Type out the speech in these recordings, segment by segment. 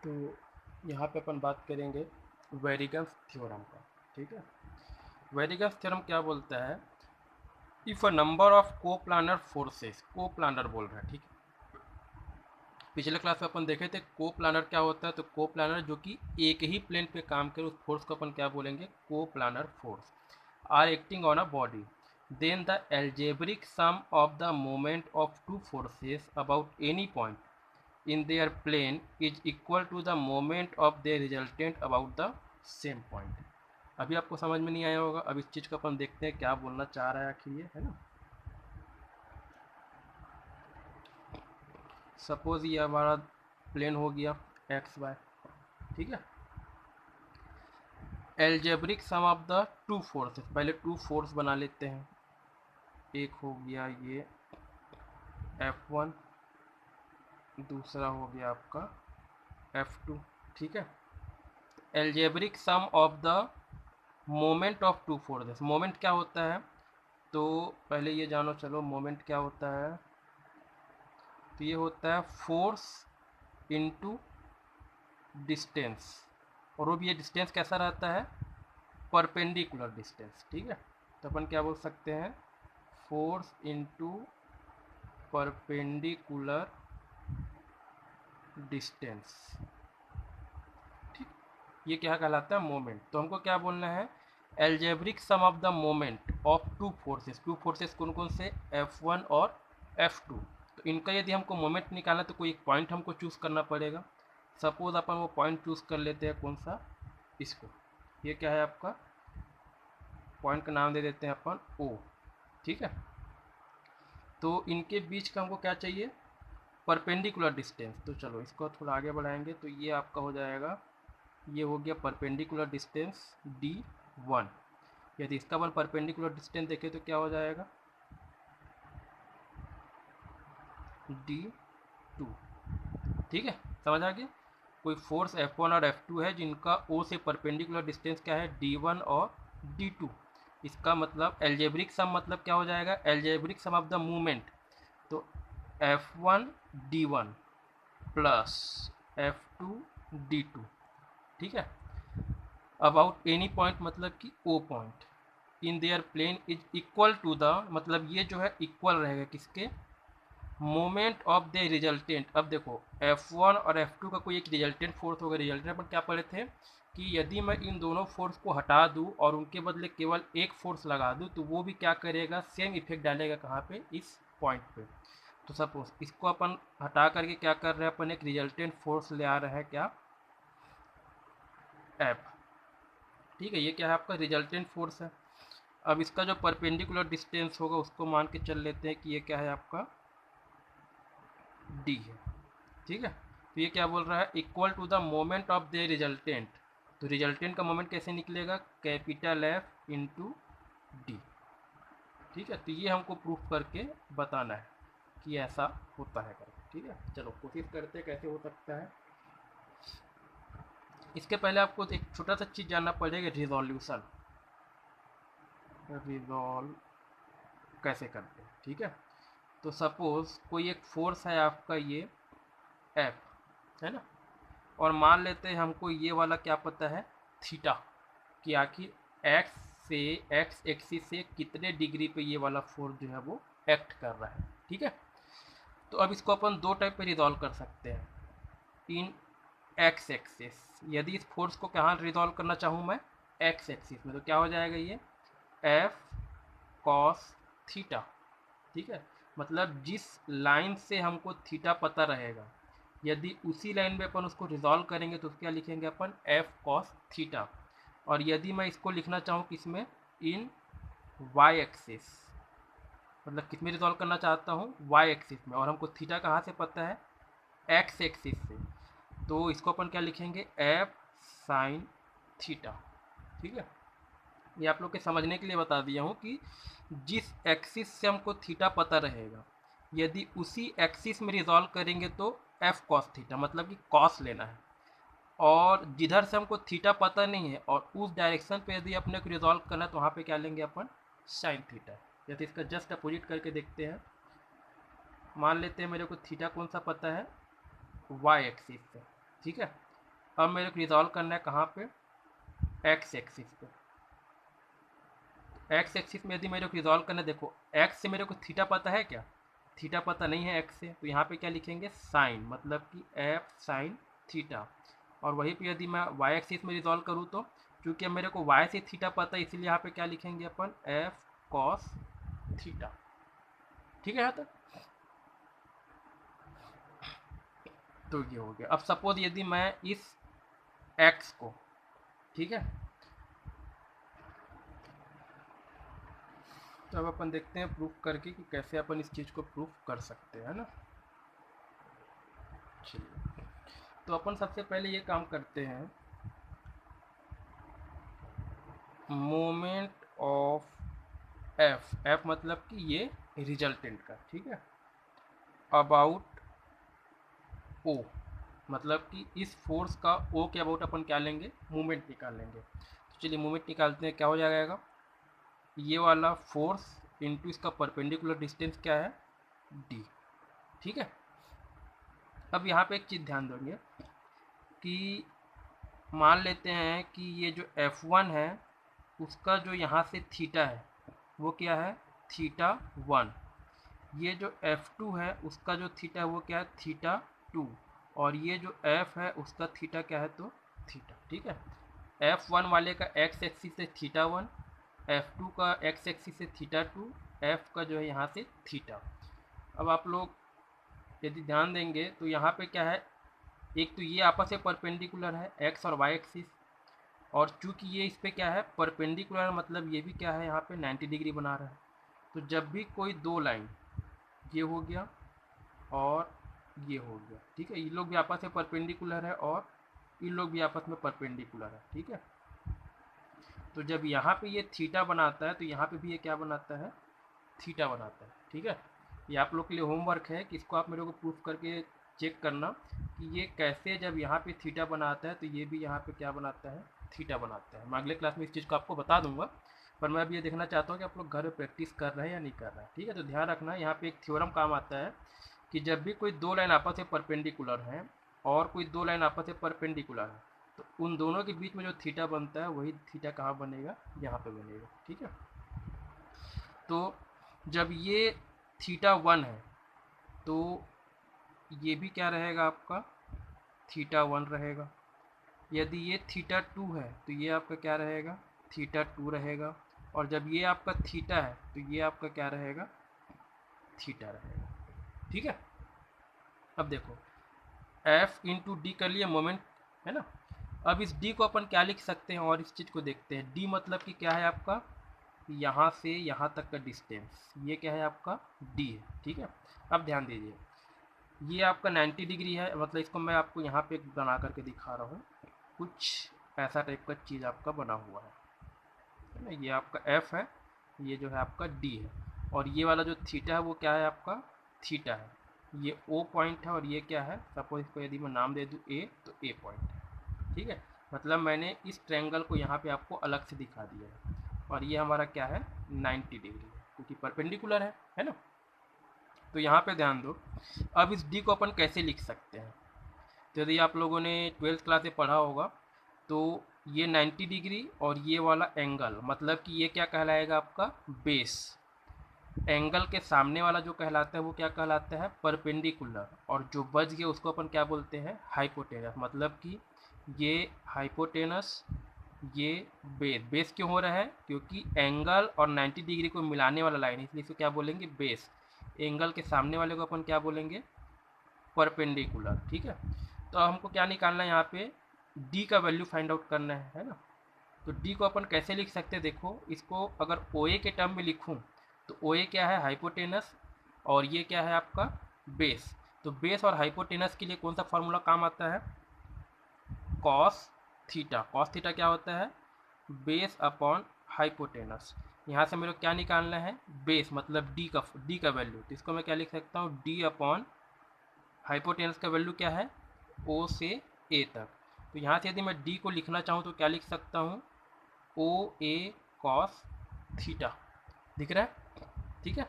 तो यहाँ पे अपन बात करेंगे वेरिगन्स थ्योरम का। ठीक है, वेरिगन्स थ्योरम क्या बोलता है, if a number of coplanar forces, coplanar बोल रहा है। ठीक है, पिछले क्लास में अपन देखे थे कोप्लानर क्या होता है, तो कोप्लानर जो कि एक ही प्लेन पे काम करे उस फोर्स को अपन क्या बोलेंगे, coplanar force. Are acting on a body, then the algebraic sum of the moment of two forces about any point in their plane is equal to the moment of their resultant about the same point। अभी आपको समझ में नहीं आया होगा, अब इस चीज़ को अपन देखते हैं क्या बोलना चाह रहा है आखिर ये, है ना। सपोज ये हमारा प्लेन हो गया एक्स वाई, ठीक है। Algebraic sum of the two forces, पहले टू फोर्स बना लेते हैं। एक हो गया ये F1, दूसरा हो गया आपका F2। ठीक है, algebraic sum of the moment of two forces, moment क्या होता है, तो पहले ये जानो चलो मोमेंट क्या होता है। तो ये होता है फोर्स इनटू डिस्टेंस, और वो भी ये डिस्टेंस कैसा रहता है, परपेंडिकुलर डिस्टेंस। ठीक है, तो अपन क्या बोल सकते हैं, फोर्स इनटू परपेंडिकुलर डिस्टेंस। ठीक, ये क्या कहलाता है, मोमेंट। तो हमको क्या बोलना है, algebraic sum of the moment of two forces. Two forces कौन कौन से, F1 और F2। तो इनका यदि हमको मोमेंट निकालना तो कोई एक पॉइंट हमको चूज़ करना पड़ेगा। सपोज अपन वो पॉइंट चूज़ कर लेते हैं, कौन सा, इसको, ये क्या है आपका, पॉइंट का नाम दे देते हैं अपन O। ठीक है, तो इनके बीच का हमको क्या चाहिए, परपेंडिकुलर डिस्टेंस। तो चलो इसको थोड़ा आगे बढ़ाएंगे, तो ये आपका हो जाएगा, ये हो गया परपेंडिकुलर डिस्टेंस D1। यदि इसका अपन परपेंडिकुलर डिस्टेंस देखें तो क्या हो जाएगा, D2। ठीक है, समझ आ गया। कोई फोर्स F1 और F2 है जिनका O से परपेंडिकुलर डिस्टेंस क्या है, D1 और D2। इसका मतलब एल्जेब्रिक सम मतलब क्या हो जाएगा, algebraic sum of the movement, तो F1 D1 plus F2 D2। ठीक है, अबाउट एनी पॉइंट मतलब कि O point in their plane is equal to the, मतलब ये जो है इक्वल रहेगा किसके, मोमेंट ऑफ द रिजल्टेंट। अब देखो F1 और F2 का कोई एक रिजल्टेंट फोर्स होगा। रिजल्टेंट पर क्या पढ़े थे कि यदि मैं इन दोनों फोर्स को हटा दूं और उनके बदले केवल एक फोर्स लगा दूं तो वो भी क्या करेगा, सेम इफेक्ट डालेगा कहाँ पे, इस पॉइंट पे। तो सपोज इसको अपन हटा करके क्या कर रहे हैं, अपन एक रिजल्टेंट फोर्स ले आ रहे हैं, क्या, F। ठीक है, ये क्या है आपका रिजल्टेंट फोर्स है। अब इसका जो परपेंडिकुलर डिस्टेंस होगा उसको मान के चल लेते हैं कि ये क्या है आपका, D है। ठीक है, तो ये क्या बोल रहा है, equal to the moment of the resultant. तो रिजल्टेंट का मोमेंट कैसे निकलेगा, कैपिटल F इंटू डी। ठीक है, तो ये हमको प्रूफ करके बताना है कि ऐसा होता है करके। ठीक है, चलो कोशिश करते हैं कैसे हो सकता है। इसके पहले आपको एक छोटा सा चीज़ जानना पड़ेगा, रिजोल्यूशन, रिजॉल्व कैसे करते हैं। ठीक है, तो सपोज कोई एक फोर्स है आपका ये F, है ना, और मान लेते हैं हमको ये वाला क्या पता है, थीटा, कि आखिर एक्स से, एक्स एक्सिस से कितने डिग्री पे ये वाला फोर्स जो है वो एक्ट कर रहा है। ठीक है, तो अब इसको अपन दो टाइप पे रिजॉल्व कर सकते हैं। इन एक्स एक्सिस, यदि इस फोर्स को कहाँ रिजॉल्व करना चाहूँ मैं, एक्स एक्सिस में, तो क्या हो जाएगा ये एफ कॉस थीटा। ठीक है, मतलब जिस लाइन से हमको थीटा पता रहेगा, यदि उसी लाइन में अपन उसको रिजॉल्व करेंगे तो क्या लिखेंगे अपन, एफ कॉस थीटा। और यदि मैं इसको लिखना चाहूँ किसमें, इन वाई एक्सिस, मतलब किस में रिजॉल्व करना चाहता हूँ, वाई एक्सिस में, और हमको थीटा कहाँ से पता है, एक्स एक्सिस से, तो इसको अपन क्या लिखेंगे, एफ साइन थीटा। ठीक है, ये आप लोग के समझने के लिए बता दिया हूँ कि जिस एक्सिस से हमको थीटा पता रहेगा, यदि उसी एक्सिस में रिजॉल्व करेंगे तो एफ कॉस थीटा, मतलब कि कॉस लेना है। और जिधर से हमको थीटा पता नहीं है और उस डायरेक्शन पे यदि अपने को रिजॉल्व करना है तो वहाँ पे क्या लेंगे अपन, साइन थीटा। यदि इसका जस्ट अपोजिट करके देखते हैं, मान लेते हैं मेरे को थीटा कौन सा पता है, वाई एक्सिस से। ठीक है, अब मेरे को रिजॉल्व करना है कहाँ पे, एक्स एक्सिस पे। एक्स एक्सिस में यदि मेरे को रिजॉल्व करना है, देखो एक्स से मेरे को थीटा पता है क्या, थीटा पता नहीं है एक्स से, तो यहाँ पे क्या लिखेंगे साइन, मतलब कि एफ साइन थीटा। और वहीं पे यदि मैं वाई एक्सिस में रिजॉल्व करूँ तो चूँकि अब मेरे को वाई से थीटा पता है, इसीलिए यहाँ पे क्या लिखेंगे अपन, एफ कॉस थीटा। ठीक है यहाँ तक। तो ये हो गया। अब सपोज यदि मैं इस एक्स को, ठीक है, तो अब अपन देखते हैं प्रूफ करके कि कैसे अपन इस चीज़ को प्रूफ कर सकते हैं ना। चलिए, तो अपन सबसे पहले ये काम करते हैं, मोमेंट ऑफ एफ, एफ मतलब कि ये रिजल्टेंट का, ठीक है, अबाउट ओ, मतलब कि इस फोर्स का ओ के अबाउट अपन क्या लेंगे, मोमेंट निकाल लेंगे। तो चलिए मोमेंट निकालते हैं, क्या हो जाएगा, ये वाला फोर्स इनटू इसका परपेंडिकुलर डिस्टेंस क्या है, डी। ठीक है। अब यहाँ पे एक चीज़ ध्यान देंगे कि मान लेते हैं कि ये जो F1 है उसका जो यहाँ से थीटा है वो क्या है, थीटा 1। ये जो F2 है उसका जो थीटा है वो क्या है, थीटा 2। और ये जो F है उसका थीटा क्या है, तो थीटा। ठीक है। F1 वाले का x एक्सिस से थीटा 1, F2 का x एक्सिस से थीटा 2, F का जो है यहाँ से थीटा। अब आप लोग यदि ध्यान देंगे तो यहाँ पे क्या है, एक तो ये आपस में परपेंडिकुलर है x और y एक्सिस, और चूंकि ये इस पे क्या है परपेंडिकुलर, मतलब ये भी क्या है यहाँ पे 90 डिग्री बना रहा है। तो जब भी कोई दो लाइन, ये हो गया और ये हो गया, ठीक है, ये लोग भी आपस में परपेंडिकुलर है और इन लोग भी आपस में परपेंडिकुलर है। ठीक है। तो जब यहाँ पे ये थीटा बनाता है तो यहाँ पे भी ये क्या बनाता है, थीटा बनाता है। ठीक है। ये आप लोग के लिए होमवर्क है कि इसको आप मेरे को प्रूफ करके चेक करना कि ये कैसे जब यहाँ पे थीटा बनाता है तो ये भी यहाँ पे क्या बनाता है, थीटा बनाता है। मैं अगले क्लास में इस चीज़ को आपको बता दूंगा, पर मैं अभी ये देखना चाहता हूँ कि आप लोग घर में प्रैक्टिस कर रहे हैं या नहीं कर रहे हैं। ठीक है। तो ध्यान रखना, यहाँ पे एक थ्योरम काम आता है कि जब भी कोई दो लाइन आपस में परपेंडिकुलर हैं और कोई दो लाइन आपस में परपेंडिकुलर है तो उन दोनों के बीच में जो थीटा बनता है वही थीटा कहाँ बनेगा, यहाँ पे बनेगा। ठीक है। तो जब ये थीटा 1 है तो ये भी क्या रहेगा, आपका थीटा 1 रहेगा। यदि ये थीटा 2 है तो ये आपका क्या रहेगा, थीटा 2 रहेगा। और जब ये आपका थीटा है तो ये आपका क्या रहेगा, थीटा रहेगा। ठीक है। अब देखो एफ इंटू डी कर लिया, मोमेंट है ना। अब इस डी को अपन क्या लिख सकते हैं, और इस चीज़ को देखते हैं। डी मतलब कि क्या है आपका, यहाँ से यहाँ तक का डिस्टेंस, ये क्या है आपका डी है। ठीक है। अब ध्यान दीजिए, ये आपका 90 डिग्री है, मतलब इसको मैं आपको यहाँ पे बना करके दिखा रहा हूँ, कुछ ऐसा टाइप का चीज़ आपका बना हुआ है ना। ये आपका एफ है, ये जो है आपका डी है, और ये वाला जो थीटा है वो क्या है आपका थीटा है। ये ओ पॉइंट है और ये क्या है, सपोज इसको यदि मैं नाम दे दूँ ए, तो ए पॉइंट है। ठीक है। मतलब मैंने इस ट्रायंगल को यहाँ पे आपको अलग से दिखा दिया है, और ये हमारा क्या है 90 डिग्री है क्योंकि परपेंडिकुलर है ना। तो यहाँ पे ध्यान दो, अब इस डी को अपन कैसे लिख सकते हैं। तो यदि आप लोगों ने 12th क्लास से पढ़ा होगा तो ये 90 डिग्री और ये वाला एंगल, मतलब कि ये क्या कहलाएगा आपका बेस। एंगल के सामने वाला जो कहलाता है वो क्या कहलाता है, परपेंडिकुलर, और जो बच गया उसको अपन क्या बोलते हैं, हाइपोटेनस। मतलब कि ये हाइपोटेनस, ये बेस। बेस क्यों हो रहा है, क्योंकि एंगल और 90 डिग्री को मिलाने वाला लाइन है, इसलिए इसको क्या बोलेंगे, बेस। एंगल के सामने वाले को अपन क्या बोलेंगे, परपेंडिकुलर। ठीक है। तो हमको क्या निकालना है, यहाँ पे डी का वैल्यू फाइंड आउट करना है ना। तो डी को अपन कैसे लिख सकते हैं, देखो इसको अगर ओ ए के टर्म में लिखूं तो ओ ए क्या है, हाइपोटेनस, और ये क्या है आपका बेस। तो बेस और हाइपोटेनस के लिए कौन सा फॉर्मूला काम आता है, कॉस थीटा। कॉस थीटा क्या होता है, बेस अपॉन हाइपोटेनस। यहाँ से मेरे को क्या निकालना है, बेस मतलब डी का वैल्यू। तो इसको मैं क्या लिख सकता हूँ, डी अपॉन हाइपोटेनस का वैल्यू क्या है, ओ से ए तक। तो यहाँ से यदि मैं डी को लिखना चाहूँ तो क्या लिख सकता हूँ, ओ ए कॉस थीटा। दिख रहा है। ठीक है।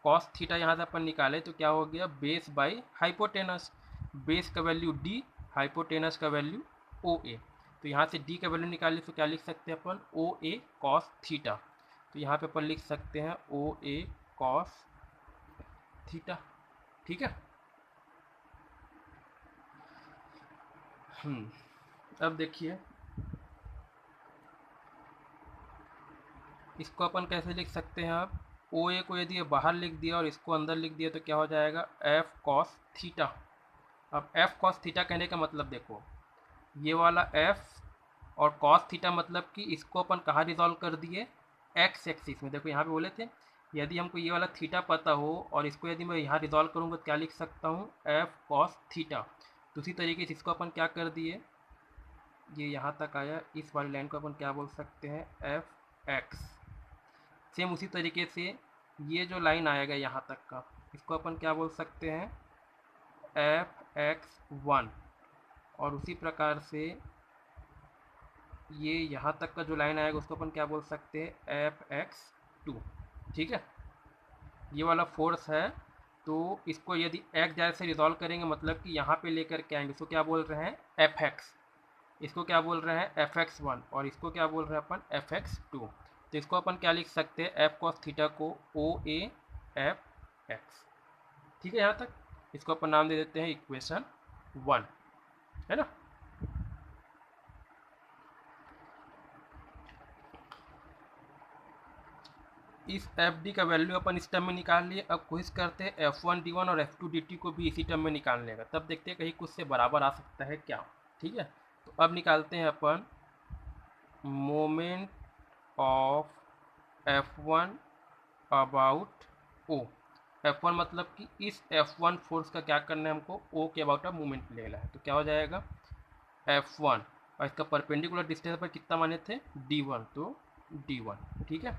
कॉस थीटा यहाँ से अपन निकाले तो क्या हो गया, बेस बाई हाइपोटेनस। बेस का वैल्यू डी, हाइपोटेनस का वैल्यू ओ ए। तो यहाँ से डी का वैल्यू निकालिए तो क्या लिख सकते हैं अपन, ओ ए कॉस थीटा। तो यहाँ पे अपन लिख सकते हैं ओ ए कॉस थीटा। ठीक है। अब देखिए इसको अपन कैसे लिख सकते हैं। अब ओ ए को यदि बाहर लिख दिया और इसको अंदर लिख दिया तो क्या हो जाएगा, एफ कॉस थीटा। अब एफ कॉस थीटा कहने का मतलब देखो, ये वाला एफ और कॉस थीटा मतलब कि इसको अपन कहाँ रिजॉल्व कर दिए, एक्स एक्सिस में। देखो यहाँ पे बोले थे यदि हमको ये वाला थीटा पता हो और इसको यदि मैं यहाँ रिजॉल्व करूँगा तो क्या लिख सकता हूँ, एफ कॉस थीटा। तो उसी तरीके से इसको अपन क्या कर दिए, ये यहाँ तक आया, इस वाली लाइन को अपन क्या बोल सकते हैं, एफ एक्स। सेम उसी तरीके से ये जो लाइन आएगा यहाँ तक का, इसको अपन क्या बोल सकते हैं, एफ एक्स वन। और उसी प्रकार से ये यहाँ तक का जो लाइन आएगा उसको अपन क्या बोल सकते हैं, एफ एक्स टू। ठीक है। ये वाला फोर्स है, तो इसको यदि एक्स डायरेक्ट से रिजॉल्व करेंगे मतलब कि यहाँ पे लेकर के आएंगे, इसको क्या बोल रहे हैं, एफ एक्स। इसको क्या बोल रहे हैं, एफ एक्स वन। और इसको क्या बोल रहे हैं अपन, एफ एक्स टू। तो इसको अपन क्या लिख सकते हैं, एफ कॉस थीटा को ओ ए एफ एक्स। ठीक है। यहाँ तक इसको अपन नाम दे देते हैं इक्वेशन 1, है ना। इस एफ डी का वैल्यू अपन इस टर्म में निकाल लिए। अब कोशिश करते हैं एफ वन डी वन और एफ टू डी टी को भी इसी टर्म में निकालने का, तब देखते हैं कहीं कुछ से बराबर आ सकता है क्या। ठीक है। तो अब निकालते हैं अपन moment of F one about O. F one मतलब कि इस एफ वन फोर्स का क्या करना है हमको, ओ के अबाउट ऑफ मूवमेंट लेना है। तो क्या हो जाएगा, एफ वन और इसका परपेंडिकुलर डिस्टेंस पर कितना माने थे, डी वन, तो डी वन। ठीक है।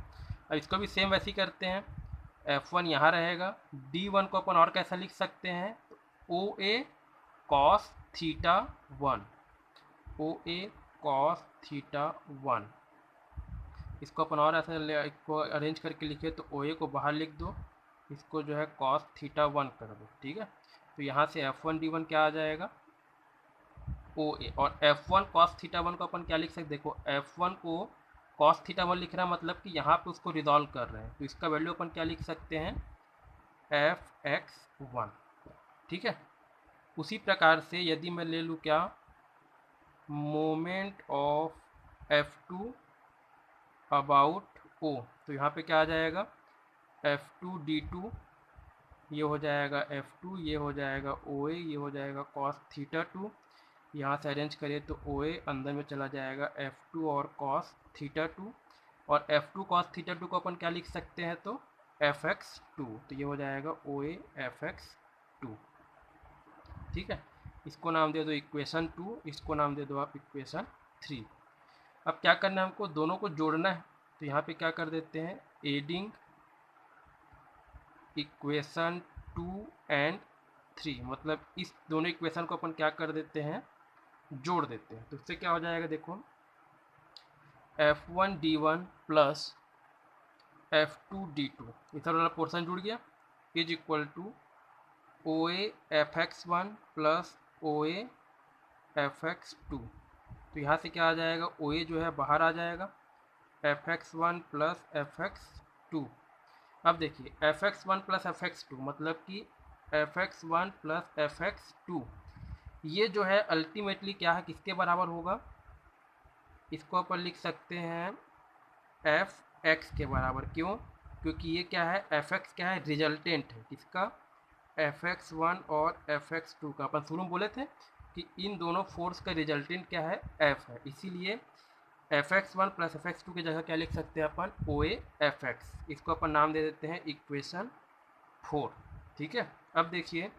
अब इसको भी सेम वैसे ही करते हैं, एफ वन यहाँ रहेगा, डी वन को अपन और कैसा लिख सकते हैं, ओ ए कॉस थीटा वन, ओ ए कॉस थीटा वन। इसको अपन और ऐसा इसको अरेंज करके लिखे तो ओ ए को बाहर लिख दो, इसको जो है कॉस थीटा वन कर दो। ठीक है। तो यहाँ से एफ वन डी वन क्या आ जाएगा, ओ ए। और F one cos theta one को अपन क्या लिख सकते, देखो एफ वन को कॉस थीटा वन लिख रहा है मतलब कि यहाँ पे उसको रिजॉल्व कर रहे हैं, तो इसका वैल्यू अपन क्या लिख सकते हैं, एफ एक्स वन। ठीक है। उसी प्रकार से यदि मैं ले लूँ क्या, moment of F two about O, तो यहाँ पे क्या आ जाएगा, एफ टू डी टू, ये हो जाएगा एफ टू, ये हो जाएगा ओ ए, ये हो जाएगा कॉस थीटा टू। यहाँ से अरेंज करें तो ओ ए अंदर में चला जाएगा एफ टू और कॉस थीटा टू। और F two cos theta two को अपन क्या लिख सकते हैं, तो एफ एक्स टू। तो ये हो जाएगा ओ ए एफ एक्स टू। ठीक है। इसको नाम दे दो इक्वेशन 2, इसको नाम दे दो आप इक्वेशन 3। अब क्या करना है हमको, दोनों को जोड़ना है। तो यहाँ पे क्या कर देते हैं, एडिंग इक्वेशन 2 एंड 3, मतलब इस दोनों इक्वेशन को अपन क्या कर देते हैं, जोड़ देते हैं। तो इससे क्या हो जाएगा, देखो F one D one plus F two D two, इधर वाला पोर्सन जुड़ गया, is equal to O A F X one plus O A F X two. तो यहाँ से क्या आ जाएगा, ओ ए जो है बाहर आ जाएगा, F X one plus F X two. अब देखिए F X one plus F X two मतलब कि F X one plus F X two, ये जो है अल्टीमेटली क्या है, किसके बराबर होगा, इसको अपन लिख सकते हैं एफ एक्स के बराबर। क्यों, क्योंकि ये क्या है, एफ एक्स क्या है, रिजल्टेंट है किसका, एफ एक्स वन और एफ एक्स टू का। अपन शुरू में बोले थे कि इन दोनों फोर्स का रिजल्टेंट क्या है, एफ है, इसीलिए F X one plus F X two की जगह क्या लिख सकते हैं अपन, ओ ए एफ एक्स। इसको अपन नाम दे देते हैं इक्वेशन 4। ठीक है। अब देखिए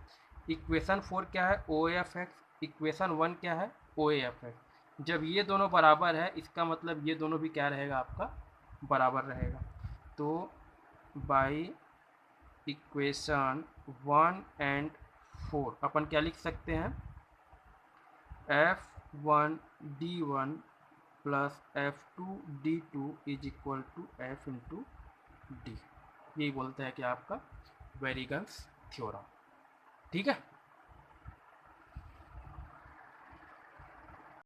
इक्वेशन 4 क्या है, ओ ए एफ एक्स, इक्वेशन 1 क्या है, ओ ए एफ एक्स। जब ये दोनों बराबर है इसका मतलब ये दोनों भी क्या रहेगा, आपका बराबर रहेगा। तो बाई इक्वेशन 1 एंड 4 अपन क्या लिख सकते हैं, F one D one plus F two D two is equal to F into D. यही बोलता है कि आपका वेरिगन्स थ्योरम। ठीक है।